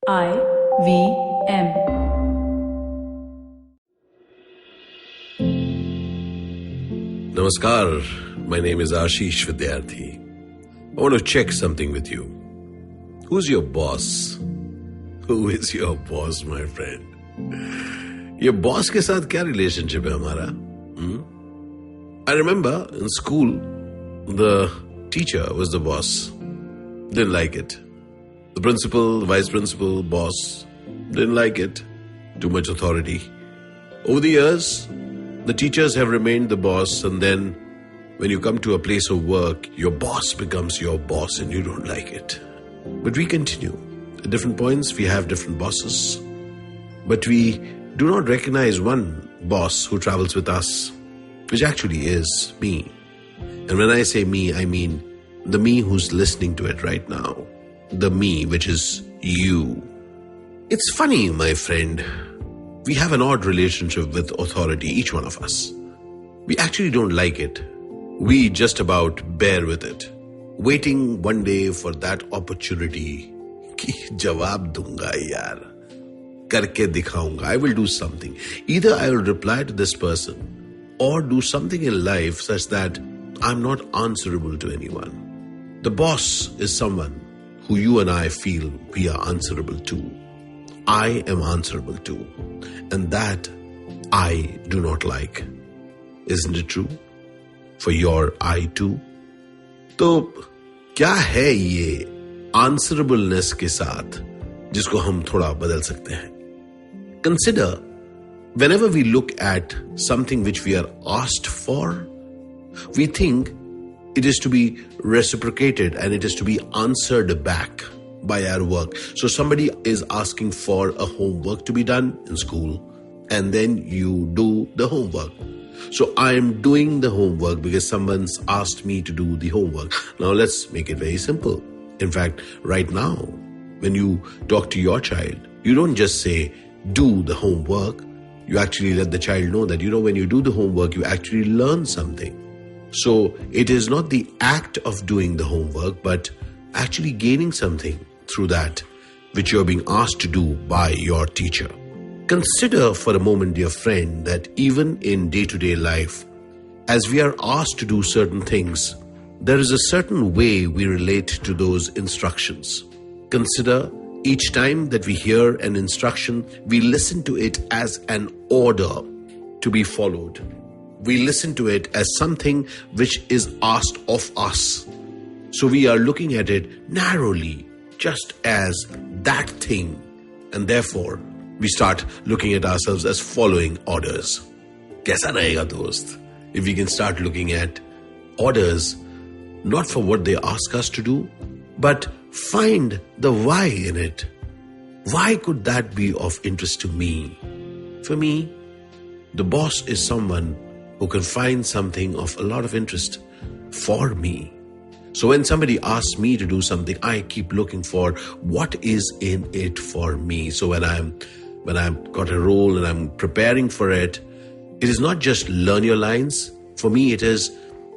IVM. Namaskar, my name is Ashish Vidyarthi. I want to check something with you. Who's your boss? Who is your boss, my friend? Your boss के साथ क्या relationship है हमारा? I remember in school, the teacher was the boss. Didn't like it. The principal, the vice principal, boss, didn't like it. Too much authority. Over the years, the teachers have remained the boss, and then when you come to a place of work, your boss becomes your boss and you don't like it. But we continue. At different points, we have different bosses. But we do not recognize one boss who travels with us, which actually is me. And when I say me, I mean the me who's listening to it right now. The me, which is you. It's funny, my friend. We have an odd relationship with authority, each one of us. We actually don't like it. We just about bear with it, waiting one day for that opportunity. कि जवाब दूंगा यार, करके दिखाऊंगा. I will do something. Either I will reply to this person or do something in life such that I'm not answerable to anyone. The boss is someone who you and I feel we are answerable to. I am answerable to. And that I do not like. Isn't it true? For your I too? तो क्या है ये answerableness के साथ जिसको हम थोड़ा बदल सकते हैं? Consider, whenever we look at something which we are asked for, we think it is to be reciprocated and it is to be answered back by our work. So somebody is asking for a homework to be done in school, and then you do the homework. So I am doing the homework because someone's asked me to do the homework. Now let's make it very simple. In fact, right now, when you talk to your child, you don't just say, do the homework. You actually let the child know that, when you do the homework, you actually learn something. So it is not the act of doing the homework, but actually gaining something through that which you're being asked to do by your teacher. Consider for a moment, dear friend, that even in day-to-day life, as we are asked to do certain things, there is a certain way we relate to those instructions. Consider each time that we hear an instruction, we listen to it as an order to be followed. We listen to it as something which is asked of us. So we are looking at it narrowly, just as that thing. And therefore, we start looking at ourselves as following orders. Kaisa rahega dost? If we can start looking at orders, not for what they ask us to do, but find the why in it. Why could that be of interest to me? For me, the boss is someone who can find something of a lot of interest for me. So when somebody asks me to do something, I keep looking for what is in it for me. So when I've got a role and I'm preparing for it, it is not just learn your lines. For me, it is,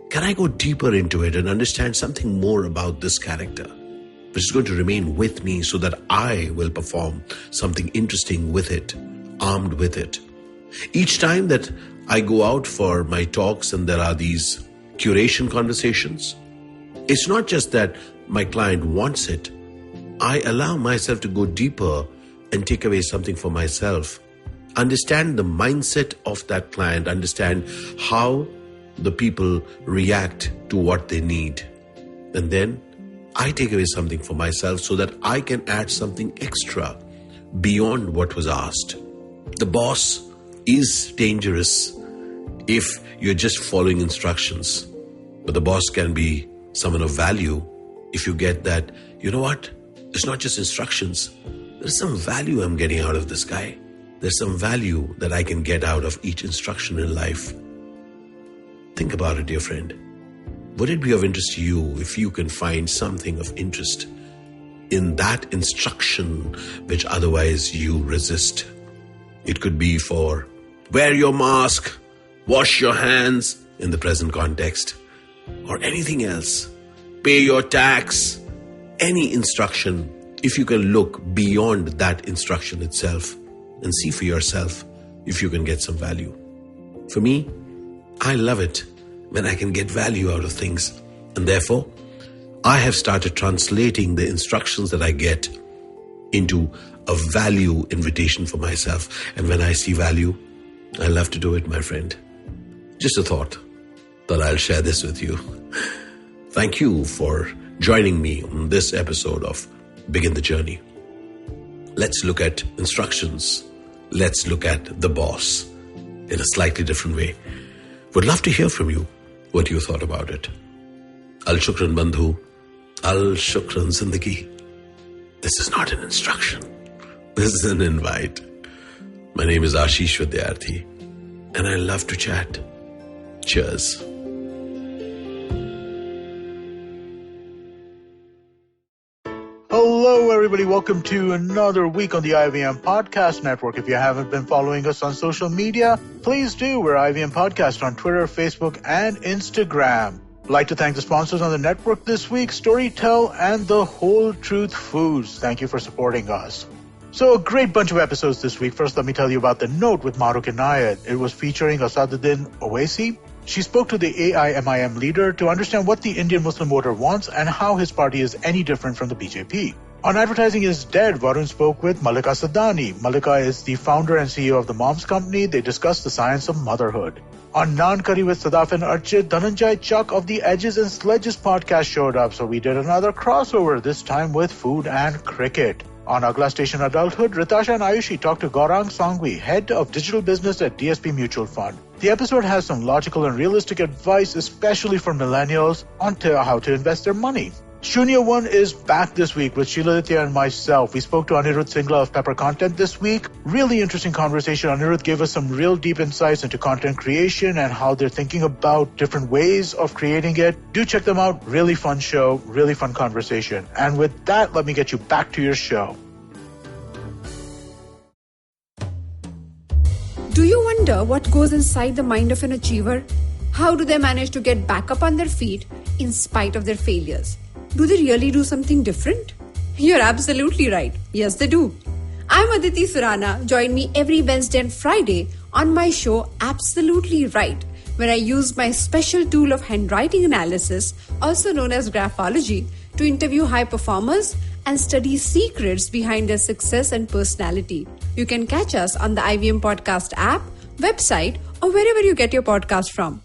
can I go deeper into it and understand something more about this character, which is going to remain with me so that I will perform something interesting with it, armed with it. Each time that I go out for my talks and there are these curation conversations, it's not just that my client wants it. I allow myself to go deeper and take away something for myself. Understand the mindset of that client. Understand how the people react to what they need. And then I take away something for myself so that I can add something extra beyond what was asked. The boss is dangerous if you're just following instructions. But the boss can be someone of value if you get that, it's not just instructions. There's some value I'm getting out of this guy. There's some value that I can get out of each instruction in life. Think about it, dear friend. Would it be of interest to you if you can find something of interest in that instruction which otherwise you resist? It could be for wear your mask, wash your hands in the present context, or anything else. Pay your tax. Any instruction if you can look beyond that instruction itself and see for yourself if you can get some value. For me, I love it when I can get value out of things, and therefore, I have started translating the instructions that I get into a value invitation for myself. And when I see value, I love to do it, my friend. Just a thought that I'll share this with you. Thank you for joining me on this episode of Begin the Journey. Let's look at instructions. Let's look at the boss in a slightly different way. Would love to hear from you what you thought about it. Al Shukran Bandhu, Al Shukran Zindagi. This is not an instruction. This is an invite. My name is Ashish Vidyarthi, and I love to chat. Cheers. Hello, everybody. Welcome to another week on the IVM Podcast Network. If you haven't been following us on social media, please do. We're IVM Podcast on Twitter, Facebook, and Instagram. I'd like to thank the sponsors on the network this week, Storytel and The Whole Truth Foods. Thank you for supporting us. So a great bunch of episodes this week. First, let me tell you about The Note with Mahrukh Inayat. It was featuring Asaduddin Owaisi. She spoke to the AIMIM leader to understand what the Indian Muslim voter wants and how his party is any different from the BJP. On Advertising is Dead, Varun spoke with Malika Sadani. Malika is the founder and CEO of the Moms Company. They discussed the science of motherhood. On Naan Curry with Sadaf and Archit, Dhananjay Chuck of the Edges and Sledges podcast showed up, so we did another crossover, this time with food and cricket. On Agla Station Adulthood, Ritasha and Ayushi talked to Gaurang Sangvi, head of digital business at DSP Mutual Fund. The episode has some logical and realistic advice, especially for millennials, on how to invest their money. Shunya One is back this week with Sheila Aditya and myself. We spoke to Anirudh Singla of Pepper Content this week. Really interesting conversation. Anirudh gave us some real deep insights into content creation and how they're thinking about different ways of creating it. Do check them out. Really fun show, really fun conversation. And with that, let me get you back to your show. Do you wonder what goes inside the mind of an achiever? How do they manage to get back up on their feet in spite of their failures? Do they really do something different? You're absolutely right. Yes, they do. I'm Aditi Surana. Join me every Wednesday and Friday on my show Absolutely Right, where I use my special tool of handwriting analysis, also known as graphology, to interview high performers and study secrets behind their success and personality. You can catch us on the IVM Podcast app, website, or wherever you get your podcast from.